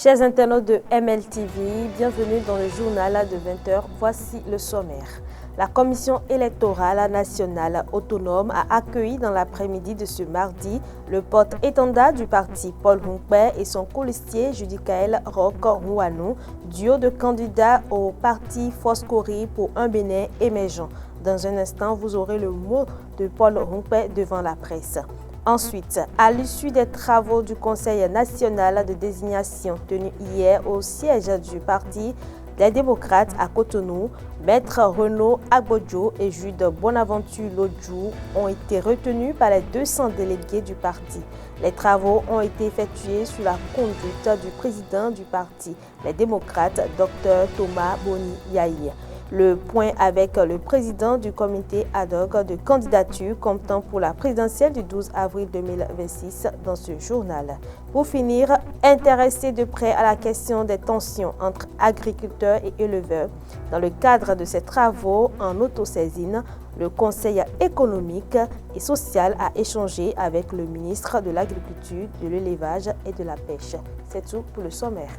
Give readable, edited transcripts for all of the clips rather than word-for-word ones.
Chers internautes de MLTV, bienvenue dans le journal de 20h. Voici le sommaire. La Commission électorale nationale autonome a accueilli dans l'après-midi de ce mardi le porte-étendard du parti Paul Hunkpe et son colistier Judicaël Roch-Rouanou, duo de candidats au parti Foscori pour un Bénin émergent. Dans un instant, vous aurez le mot de Paul Hunkpe devant la presse. Ensuite, à l'issue des travaux du Conseil national de désignation tenu hier au siège du Parti des démocrates à Cotonou, Maître Renaud Agbodjo et Jude Bonaventure Lodjou ont été retenus par les 200 délégués du parti. Les travaux ont été effectués sous la conduite du président du parti, les démocrates, Dr Thomas Boni Yaye. Le point avec le président du comité ad hoc de candidature comptant pour la présidentielle du 12 avril 2026 dans ce journal. Pour finir, intéressé de près à la question des tensions entre agriculteurs et éleveurs. Dans le cadre de ces travaux en autosaisine, le Conseil économique et social a échangé avec le ministre de l'Agriculture, de l'Élevage et de la Pêche. C'est tout pour le sommaire.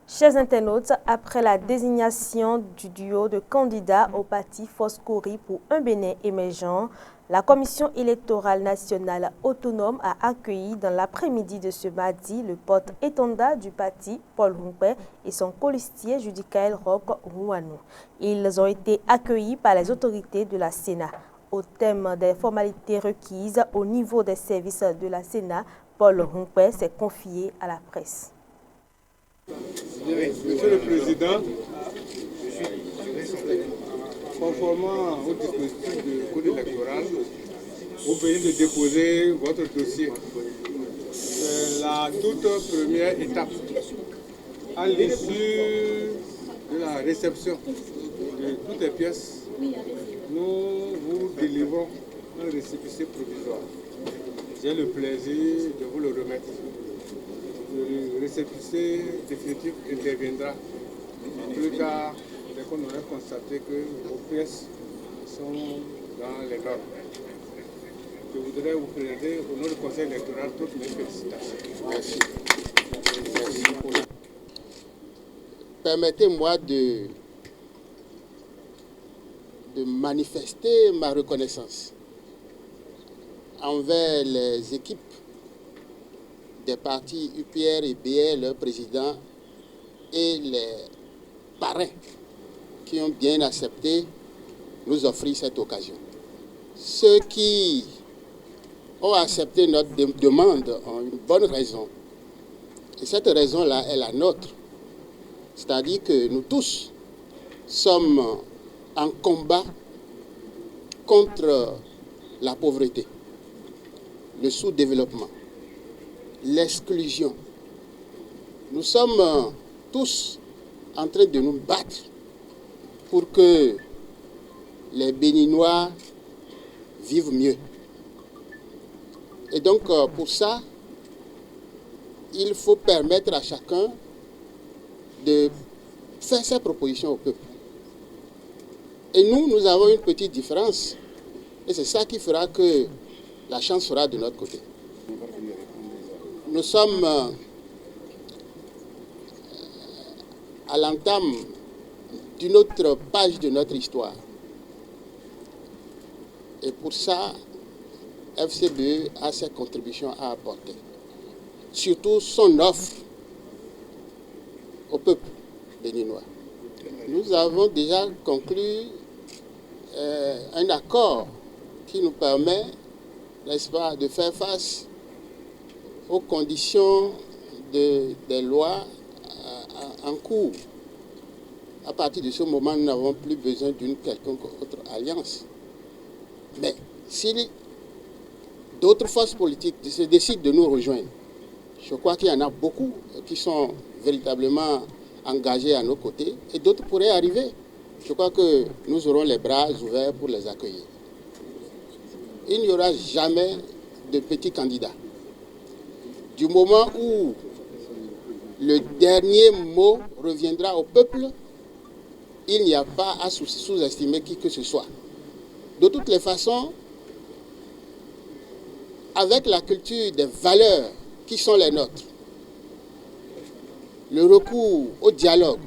Chers internautes, après la désignation du duo de candidats au parti Foscori pour un Bénin émergent, la Commission électorale nationale autonome a accueilli dans l'après-midi de ce mardi le porte-étendard du parti Paul Hunkpe et son colistier Judicaël Roch-Rouanou. Ils ont été accueillis par les autorités de la Sénat. Au thème des formalités requises au niveau des services de la Sénat, Paul Hunkpe s'est confié à la presse. Monsieur le Président, conformément au dispositif du code électoral, vous venez de déposer votre dossier. C'est la toute première étape. À l'issue de la réception de toutes les pièces, nous vous délivrons un récépissé provisoire. J'ai le plaisir de vous le remettre. Le récépissé définitif interviendra plus tard dès qu'on aura constaté que vos pièces sont dans les normes. Je voudrais vous présenter au nom du Conseil électoral toutes mes félicitations. Merci. Permettez-moi de manifester ma reconnaissance envers les équipes des partis UPR et BR, leurs présidents et les parrains qui ont bien accepté nous offrir cette occasion. Ceux qui ont accepté notre demande ont une bonne raison. Et cette raison-là est la nôtre. C'est-à-dire que nous tous sommes en combat contre la pauvreté, le sous-développement, l'exclusion. Nous sommes tous en train de nous battre pour que les Béninois vivent mieux. Et donc, pour ça, il faut permettre à chacun de faire ses propositions au peuple. Et nous avons une petite différence. Et c'est ça qui fera que la chance sera de notre côté. Nous sommes à l'entame d'une autre page de notre histoire. Et pour ça, FCBE a ses contributions à apporter. Surtout son offre au peuple béninois. Nous avons déjà conclu un accord qui nous permet, n'est-ce pas, de faire face aux conditions des lois en cours. À partir de ce moment, nous n'avons plus besoin d'une quelconque autre alliance. Mais si d'autres forces politiques se décident de nous rejoindre, je crois qu'il y en a beaucoup qui sont véritablement engagés à nos côtés et d'autres pourraient arriver. Je crois que nous aurons les bras ouverts pour les accueillir. Il n'y aura jamais de petits candidats. Du moment où le dernier mot reviendra au peuple. Il n'y a pas à sous-estimer qui que ce soit. De toutes les façons, avec la culture des valeurs qui sont les nôtres, le recours au dialogue,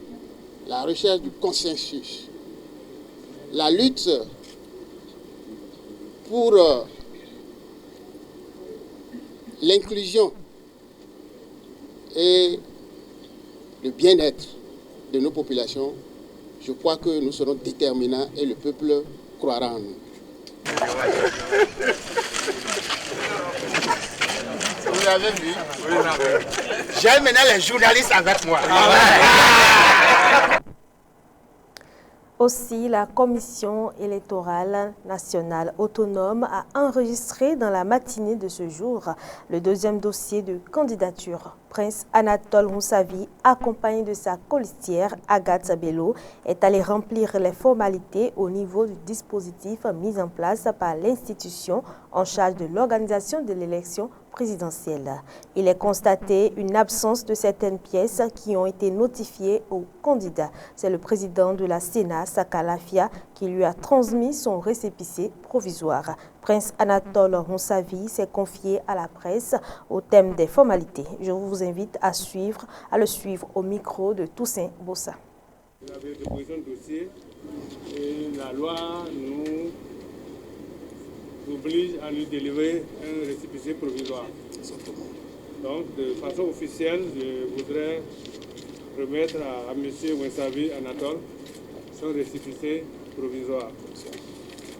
la recherche du consensus, la lutte pour l'inclusion et le bien-être de nos populations, je crois que nous serons déterminants et le peuple croira en nous. Vous avez vu? J'ai maintenant les journalistes avec moi. Aussi, la Commission électorale nationale autonome a enregistré dans la matinée de ce jour le deuxième dossier de candidature. Prince Anatole Moussavi, accompagné de sa colistière Agathe Bello, est allé remplir les formalités au niveau du dispositif mis en place par l'institution en charge de l'organisation de l'élection présidentielle. Il est constaté une absence de certaines pièces qui ont été notifiées aux candidats. C'est le président de la Sénat, Saka Lafia, qui lui a transmis son récépissé provisoire. Prince Anatole Moussavi s'est confié à la presse au thème des formalités. Je vous invite à le suivre au micro de Toussaint Bossa. Vous avez déposé un dossier et la loi nous oblige à lui délivrer un récépissé provisoire. Donc, de façon officielle, je voudrais remettre à M. Moussavi Anatole son récépissé provisoire.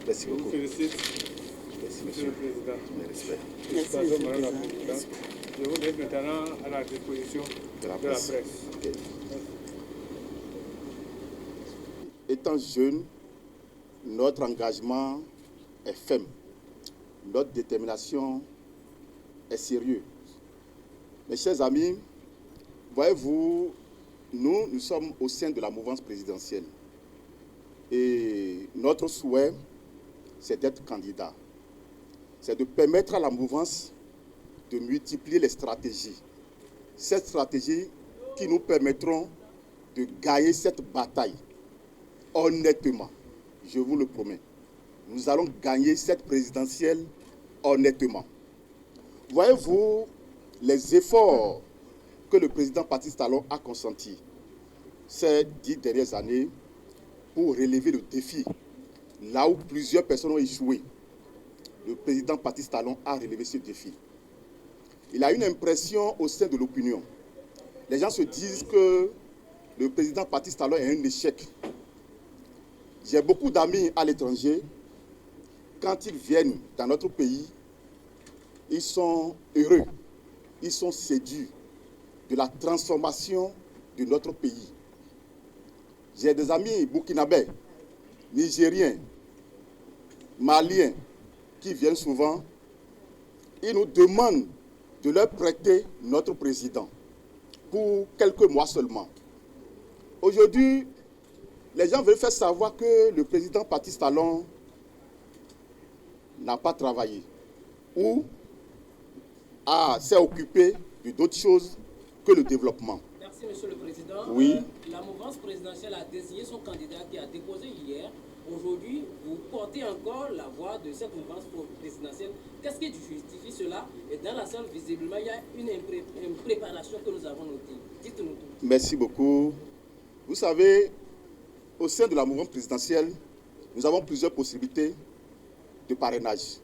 Merci beaucoup. Je vous félicite, Monsieur le Président. Merci. Madame la Présidente. Je vous laisse maintenant à la disposition de la presse. Okay. Étant jeune, notre engagement est ferme. Notre détermination est sérieuse. Mes chers amis, voyez-vous, nous sommes au sein de la mouvance présidentielle. Et notre souhait, c'est d'être candidat. C'est de permettre à la mouvance de multiplier les stratégies. Ces stratégies qui nous permettront de gagner cette bataille honnêtement. Je vous le promets. Nous allons gagner cette présidentielle honnêtement. Voyez-vous les efforts que le président Patrice Talon a consentis ces 10 dernières années pour relever le défi. Là où plusieurs personnes ont échoué, le président Patrice Talon a relevé ce défi. Il a une impression au sein de l'opinion. Les gens se disent que le président Patrice Talon est un échec. J'ai beaucoup d'amis à l'étranger. Quand ils viennent dans notre pays, ils sont heureux, ils sont séduits de la transformation de notre pays. J'ai des amis burkinabés, nigériens, maliens qui viennent souvent. Ils nous demandent de leur prêter notre président pour quelques mois seulement. Aujourd'hui, les gens veulent faire savoir que le président Patrice Talon n'a pas travaillé ou s'est occupé de d'autres choses que le développement. Merci, Monsieur le Président. Oui. La mouvance présidentielle a désigné son candidat qui a déposé hier. Aujourd'hui, vous portez encore la voix de cette mouvance présidentielle. Qu'est-ce qui justifie cela? Et dans la salle, visiblement, il y a une préparation que nous avons notée. Dites-nous tout. Merci beaucoup. Vous savez, au sein de la mouvance présidentielle, nous avons plusieurs possibilités de parrainage.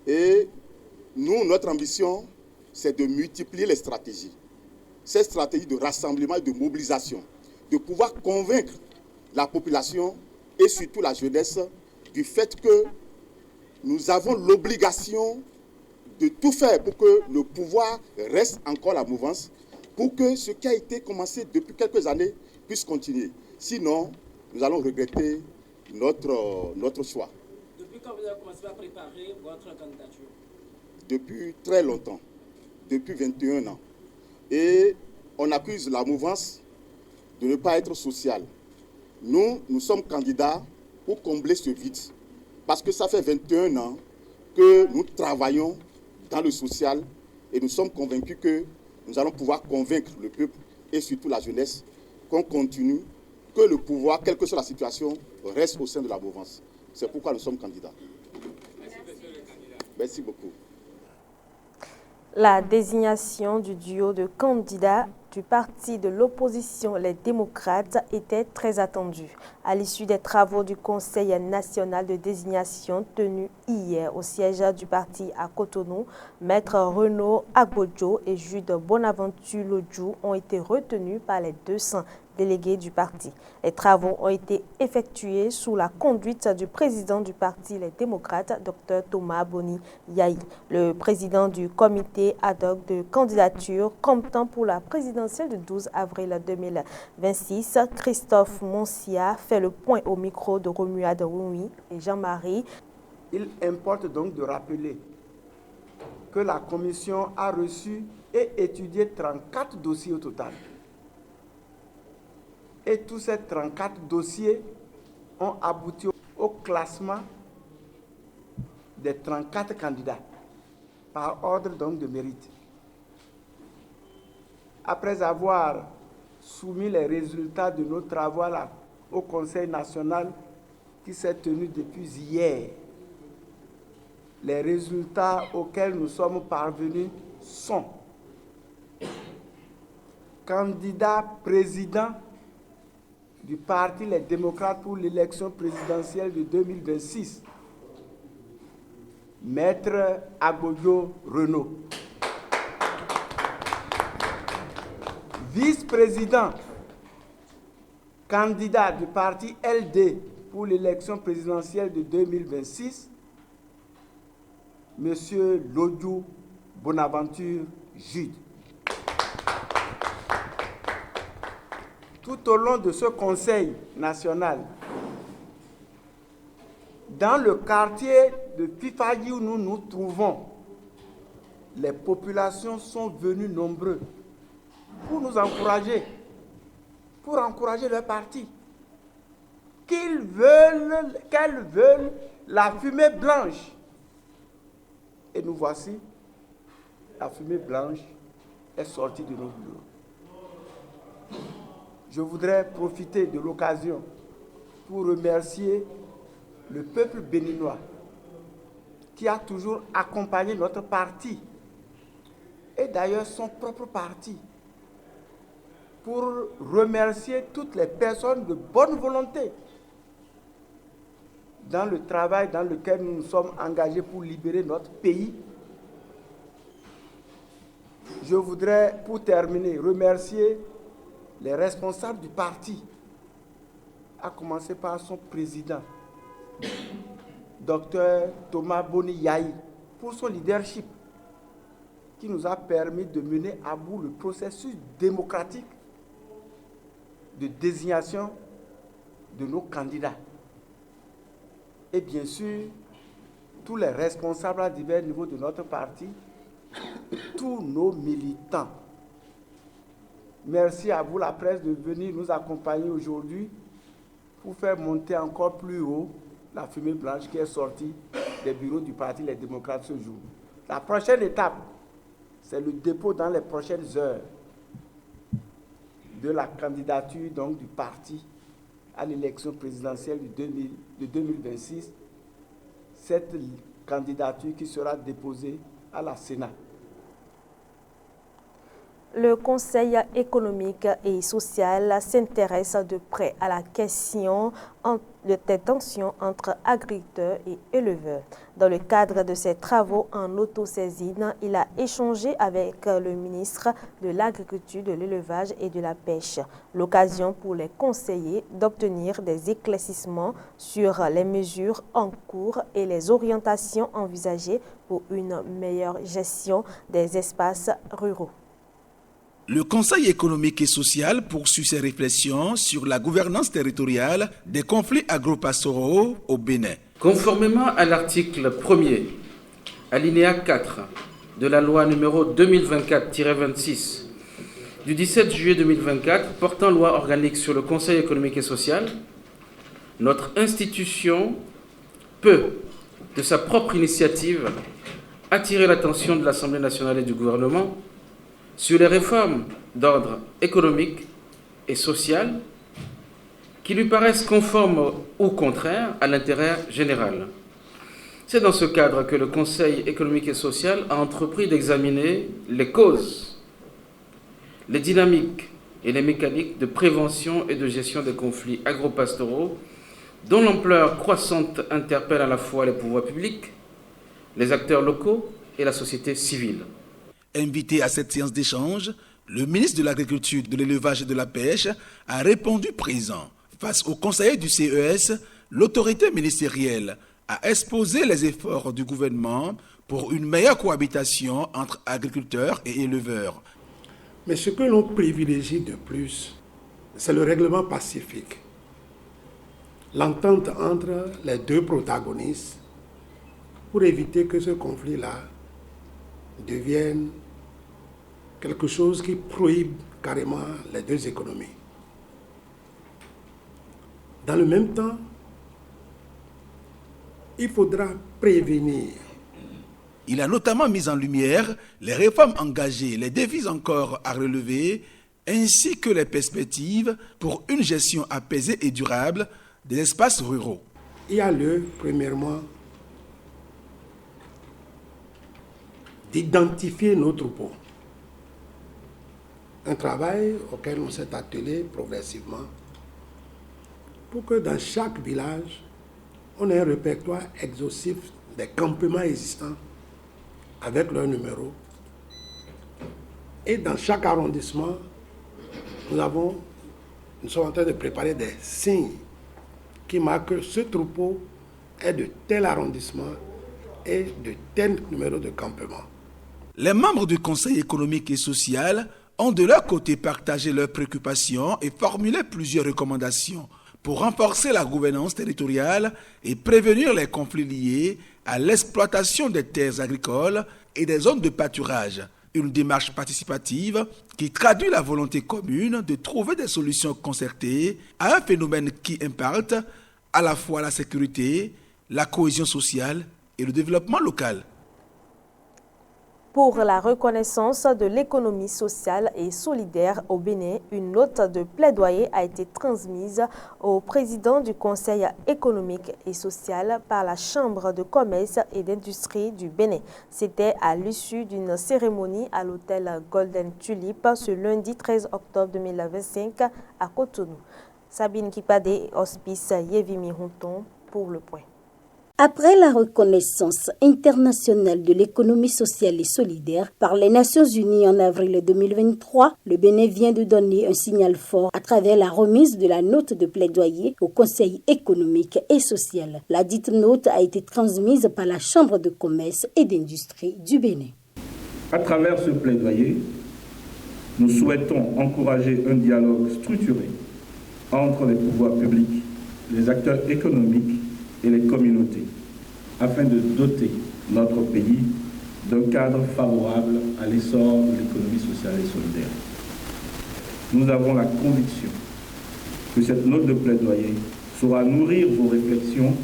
Et nous, notre ambition, c'est de multiplier les stratégies. Ces stratégies de rassemblement et de mobilisation, de pouvoir convaincre la population et surtout la jeunesse du fait que nous avons l'obligation de tout faire pour que le pouvoir reste encore la mouvance, pour que ce qui a été commencé depuis quelques années puisse continuer. Sinon, nous allons regretter notre choix. Depuis quand vous avez commencé à préparer votre candidature? Depuis très longtemps, depuis 21 ans. Et on accuse la mouvance de ne pas être sociale. Nous sommes candidats pour combler ce vide. Parce que ça fait 21 ans que nous travaillons dans le social et nous sommes convaincus que nous allons pouvoir convaincre le peuple et surtout la jeunesse qu'on continue, que le pouvoir, quelle que soit la situation, reste au sein de la mouvance. C'est pourquoi nous sommes candidats. Merci beaucoup. La désignation du duo de candidats du parti de l'opposition, les démocrates, était très attendue. À l'issue des travaux du Conseil national de désignation tenu hier au siège du parti à Cotonou, Maître Renaud Agbodjo et Jude Bonaventure Lodjou ont été retenus par les 200 délégués du parti. Les travaux ont été effectués sous la conduite du président du parti Les démocrates, Dr Thomas Boni Yahi. Le président du comité ad hoc de candidature comptant pour la présidentielle du 12 avril 2026, Christophe Monsia, fait le point au micro de Romuald Roumi et Jean-Marie. Il importe donc de rappeler que la commission a reçu et étudié 34 dossiers au total. Et tous ces 34 dossiers ont abouti au classement des 34 candidats, par ordre donc de mérite. Après avoir soumis les résultats de nos travaux au Conseil national qui s'est tenu depuis hier, les résultats auxquels nous sommes parvenus sont candidat président du parti Les démocrates pour l'élection présidentielle de 2026, Maître Agbodjo Renaud. Vice-président, candidat du parti LD pour l'élection présidentielle de 2026, Monsieur Lodjou Bonaventure Jude. Tout au long de ce Conseil national, dans le quartier de Fifagui où nous nous trouvons, les populations sont venues nombreuses pour nous encourager, pour encourager leur parti. Qu'elles veulent la fumée blanche. Et nous voici, la fumée blanche est sortie de nos bureaux. Je voudrais profiter de l'occasion pour remercier le peuple béninois qui a toujours accompagné notre parti et d'ailleurs son propre parti, pour remercier toutes les personnes de bonne volonté dans le travail dans lequel nous nous sommes engagés pour libérer notre pays. Je voudrais, pour terminer, remercier les responsables du parti, à commencer par son président, Dr Thomas Boni Yahi, pour son leadership qui nous a permis de mener à bout le processus démocratique de désignation de nos candidats. Et bien sûr, tous les responsables à divers niveaux de notre parti, tous nos militants. Merci à vous, la presse, de venir nous accompagner aujourd'hui pour faire monter encore plus haut la fumée blanche qui est sortie des bureaux du parti Les démocrates ce jour. La prochaine étape, c'est le dépôt dans les prochaines heures de la candidature donc, du parti à l'élection présidentielle de 2026. Cette candidature qui sera déposée à la Sénat. Le Conseil économique et social s'intéresse de près à la question des tensions entre agriculteurs et éleveurs. Dans le cadre de ses travaux en autosaisine, il a échangé avec le ministre de l'Agriculture, de l'Élevage et de la Pêche. L'occasion pour les conseillers d'obtenir des éclaircissements sur les mesures en cours et les orientations envisagées pour une meilleure gestion des espaces ruraux. Le Conseil économique et social poursuit ses réflexions sur la gouvernance territoriale des conflits agropastoraux au Bénin. Conformément à l'article 1er, alinéa 4 de la loi numéro 2024-26 du 17 juillet 2024 portant loi organique sur le Conseil économique et social, notre institution peut, de sa propre initiative, attirer l'attention de l'Assemblée nationale et du gouvernement sur les réformes d'ordre économique et social qui lui paraissent conformes ou contraires à l'intérêt général. C'est dans ce cadre que le Conseil économique et social a entrepris d'examiner les causes, les dynamiques et les mécaniques de prévention et de gestion des conflits agropastoraux dont l'ampleur croissante interpelle à la fois les pouvoirs publics, les acteurs locaux et la société civile. Invité à cette séance d'échange, le ministre de l'Agriculture, de l'Élevage et de la Pêche a répondu présent. Face aux conseillers du CES, l'autorité ministérielle a exposé les efforts du gouvernement pour une meilleure cohabitation entre agriculteurs et éleveurs. Mais ce que l'on privilégie de plus, c'est le règlement pacifique. L'entente entre les deux protagonistes pour éviter que ce conflit-là devienne quelque chose qui prohibe carrément les deux économies. Dans le même temps, il faudra prévenir. Il a notamment mis en lumière les réformes engagées, les défis encore à relever, ainsi que les perspectives pour une gestion apaisée et durable des espaces ruraux. Il y a lieu, premièrement, d'identifier nos troupeaux. Un travail auquel on s'est attelé progressivement pour que dans chaque village, on ait un répertoire exhaustif des campements existants avec leur numéro. Et dans chaque arrondissement, nous sommes en train de préparer des signes qui marquent que ce troupeau est de tel arrondissement et de tel numéro de campement. Les membres du Conseil économique et social ont de leur côté partagé leurs préoccupations et formulé plusieurs recommandations pour renforcer la gouvernance territoriale et prévenir les conflits liés à l'exploitation des terres agricoles et des zones de pâturage. Une démarche participative qui traduit la volonté commune de trouver des solutions concertées à un phénomène qui impacte à la fois la sécurité, la cohésion sociale et le développement local. Pour la reconnaissance de l'économie sociale et solidaire au Bénin, une note de plaidoyer a été transmise au président du Conseil économique et social par la Chambre de commerce et d'industrie du Bénin. C'était à l'issue d'une cérémonie à l'hôtel Golden Tulip ce lundi 13 octobre 2025 à Cotonou. Sabine Kipade, hospice Yevimi Honton pour le point. Après la reconnaissance internationale de l'économie sociale et solidaire par les Nations Unies en avril 2023, le Bénin vient de donner un signal fort à travers la remise de la note de plaidoyer au Conseil économique et social. La dite note a été transmise par la Chambre de commerce et d'industrie du Bénin. À travers ce plaidoyer, nous souhaitons encourager un dialogue structuré entre les pouvoirs publics, les acteurs économiques et les communautés, afin de doter notre pays d'un cadre favorable à l'essor de l'économie sociale et solidaire. Nous avons la conviction que cette note de plaidoyer saura nourrir vos réflexions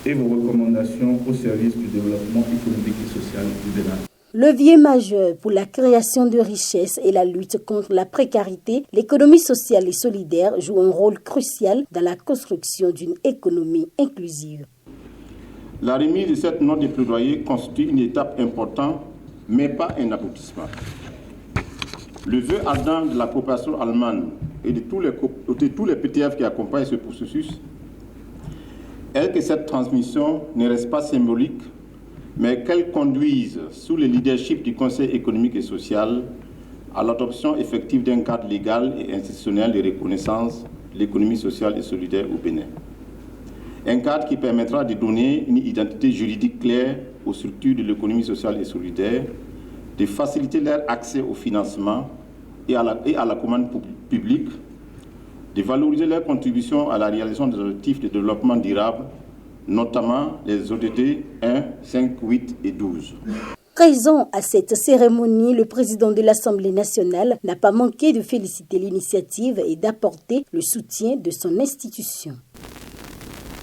et vos recommandations au service du développement économique et social du Bénin. Levier majeur pour la création de richesses et la lutte contre la précarité, l'économie sociale et solidaire joue un rôle crucial dans la construction d'une économie inclusive. La remise de cette note de plaidoyer constitue une étape importante, mais pas un aboutissement. Le vœu ardent de la coopération allemande et de tous les PTF qui accompagnent ce processus est que cette transmission ne reste pas symbolique, mais qu'elle conduise, sous le leadership du Conseil économique et social, à l'adoption effective d'un cadre légal et institutionnel de reconnaissance de l'économie sociale et solidaire au Bénin. Un cadre qui permettra de donner une identité juridique claire aux structures de l'économie sociale et solidaire, de faciliter leur accès au financement et à la commande publique, de valoriser leur contribution à la réalisation des objectifs de développement durable, notamment les ODD 1, 5, 8 et 12. Présent à cette cérémonie, le président de l'Assemblée nationale n'a pas manqué de féliciter l'initiative et d'apporter le soutien de son institution.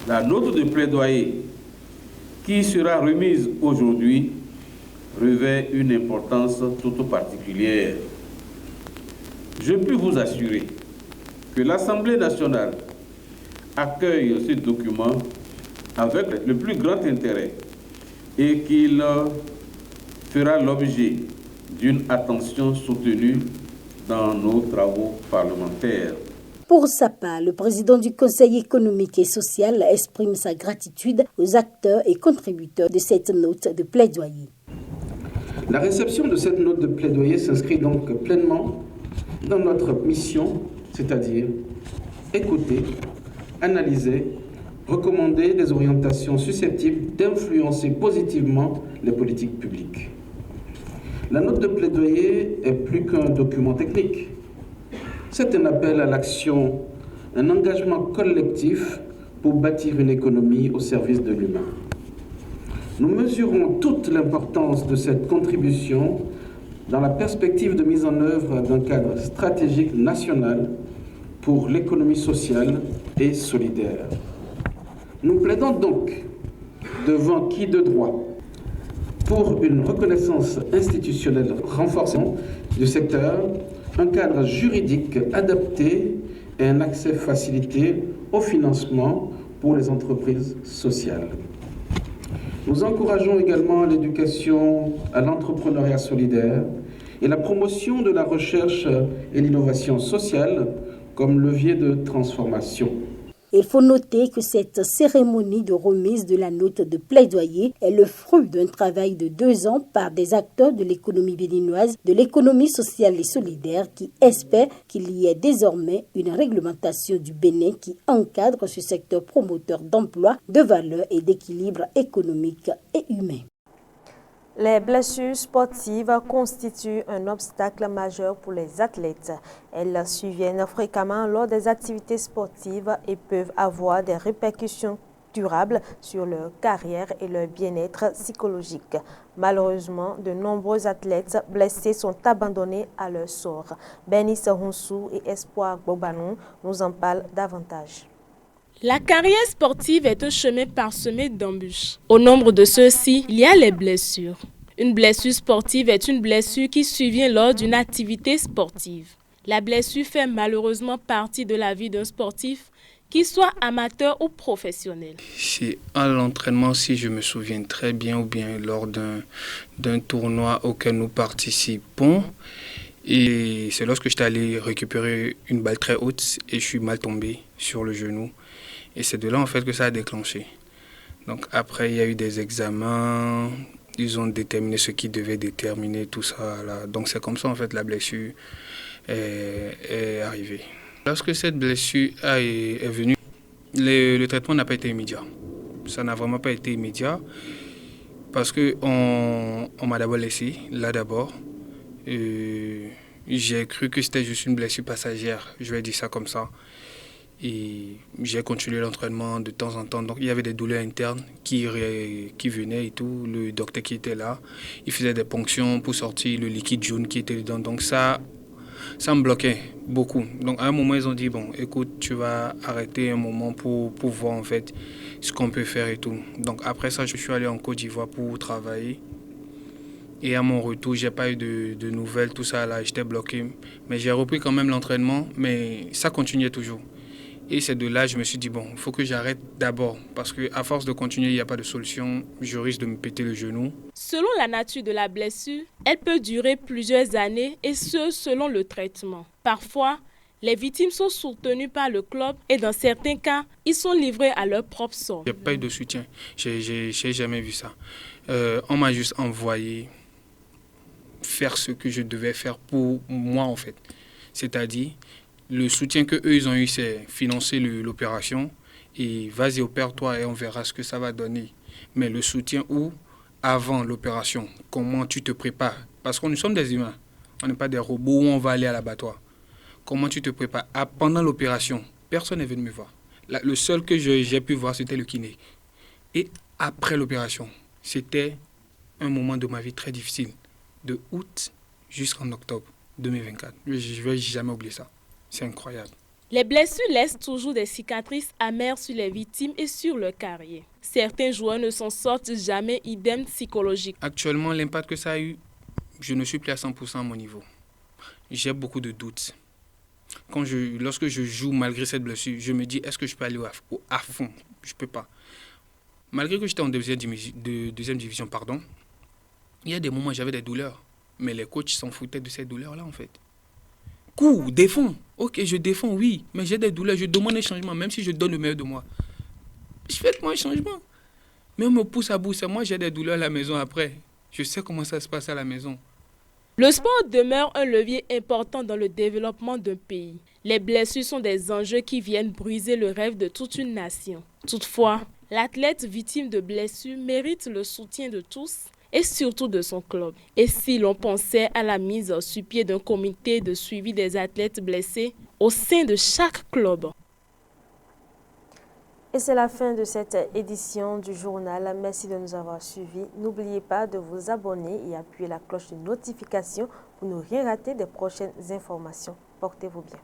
La note de plaidoyer qui sera remise aujourd'hui revêt une importance toute particulière Je puis vous assurer que l'Assemblée nationale accueille ce document avec le plus grand intérêt et qu'il fera l'objet d'une attention soutenue dans nos travaux parlementaires. Pour sa part, le président du Conseil économique et social exprime sa gratitude aux acteurs et contributeurs de cette note de plaidoyer. La réception de cette note de plaidoyer s'inscrit donc pleinement dans notre mission, c'est-à-dire écouter, analyser, recommander des orientations susceptibles d'influencer positivement les politiques publiques. La note de plaidoyer est plus qu'un document technique. C'est un appel à l'action, un engagement collectif pour bâtir une économie au service de l'humain. Nous mesurons toute l'importance de cette contribution dans la perspective de mise en œuvre d'un cadre stratégique national pour l'économie sociale et solidaire. Nous plaidons donc devant qui de droit pour une reconnaissance institutionnelle renforcée du secteur, un cadre juridique adapté et un accès facilité au financement pour les entreprises sociales. Nous encourageons également l'éducation à l'entrepreneuriat solidaire et la promotion de la recherche et l'innovation sociale comme levier de transformation. Il faut noter que cette cérémonie de remise de la note de plaidoyer est le fruit d'un travail de 2 ans par des acteurs de l'économie béninoise, de l'économie sociale et solidaire qui espèrent qu'il y ait désormais une réglementation du Bénin qui encadre ce secteur promoteur d'emploi, de valeur et d'équilibre économique et humain. Les blessures sportives constituent un obstacle majeur pour les athlètes. Elles surviennent fréquemment lors des activités sportives et peuvent avoir des répercussions durables sur leur carrière et leur bien-être psychologique. Malheureusement, de nombreux athlètes blessés sont abandonnés à leur sort. Bernice Honsou et Espoir Bobanon nous en parlent davantage. La carrière sportive est un chemin parsemé d'embûches. Au nombre de ceux-ci, il y a les blessures. Une blessure sportive est une blessure qui survient lors d'une activité sportive. La blessure fait malheureusement partie de la vie d'un sportif, qu'il soit amateur ou professionnel. C'est à l'entraînement, si je me souviens très bien, ou bien lors d'un tournoi auquel nous participons. Et c'est lorsque j'étais allé récupérer une balle très haute et je suis mal tombé sur le genou. Et c'est de là en fait que ça a déclenché. Donc après il y a eu des examens, ils ont déterminé ce qu'ils devaient déterminer, tout ça là. Donc c'est comme ça en fait la blessure est arrivée. Lorsque cette blessure est venue, le traitement n'a pas été immédiat. Ça n'a vraiment pas été immédiat parce qu'on m'a d'abord laissé, là d'abord. J'ai cru que c'était juste une blessure passagère, je vais dire ça comme ça. Et j'ai continué l'entraînement de temps en temps. Donc il y avait des douleurs internes qui venaient et tout. Le docteur qui était là, il faisait des ponctions pour sortir le liquide jaune qui était dedans. Donc ça me bloquait beaucoup. Donc à un moment, ils ont dit, bon, écoute, tu vas arrêter un moment pour voir en fait ce qu'on peut faire et tout. Donc après ça, je suis allé en Côte d'Ivoire pour travailler. Et à mon retour, j'ai pas eu de nouvelles, tout ça là, j'étais bloqué. Mais j'ai repris quand même l'entraînement, mais ça continuait toujours. Et c'est de là que je me suis dit, bon, il faut que j'arrête d'abord. Parce qu'à force de continuer, il n'y a pas de solution. Je risque de me péter le genou. Selon la nature de la blessure, elle peut durer plusieurs années et ce, selon le traitement. Parfois, les victimes sont soutenues par le club et dans certains cas, ils sont livrés à leur propre sort. Il n'y a pas eu de soutien. J'ai jamais vu ça. On m'a juste envoyé faire ce que je devais faire pour moi, en fait. C'est-à-dire, le soutien qu'eux, ils ont eu, c'est financer l'opération. Et vas-y, opère-toi et on verra ce que ça va donner. Mais le soutien où, avant l'opération, comment tu te prépares? Parce que nous sommes des humains. On n'est pas des robots où on va aller à l'abattoir. Comment tu te prépares? Pendant l'opération, personne n'est venu me voir. Le seul que j'ai pu voir, c'était le kiné. Et après l'opération, c'était un moment de ma vie très difficile. De août jusqu'en octobre 2024. Je ne vais jamais oublier ça. C'est incroyable. Les blessures laissent toujours des cicatrices amères sur les victimes et sur leur carrière. Certains joueurs ne s'en sortent jamais, idem psychologique. Actuellement, l'impact que ça a eu, je ne suis plus à 100% à mon niveau. J'ai beaucoup de doutes. lorsque je joue malgré cette blessure, je me dis, est-ce que je peux aller à fond? Je ne peux pas. Malgré que j'étais en deuxième division, il y a des moments où j'avais des douleurs. Mais les coachs s'en foutaient de ces douleurs-là, en fait. Cours, défends. Ok, je défends, oui. Mais j'ai des douleurs, je demande un changement, même si je donne le meilleur de moi. Faites-moi un changement. Mais on me pousse à bout. Moi, j'ai des douleurs à la maison après. Je sais comment ça se passe à la maison. Le sport demeure un levier important dans le développement d'un pays. Les blessures sont des enjeux qui viennent briser le rêve de toute une nation. Toutefois, l'athlète victime de blessures mérite le soutien de tous et surtout de son club. Et si l'on pensait à la mise sur pied d'un comité de suivi des athlètes blessés au sein de chaque club? Et c'est la fin de cette édition du journal. Merci de nous avoir suivis. N'oubliez pas de vous abonner et appuyer la cloche de notification pour ne rien rater des prochaines informations. Portez-vous bien.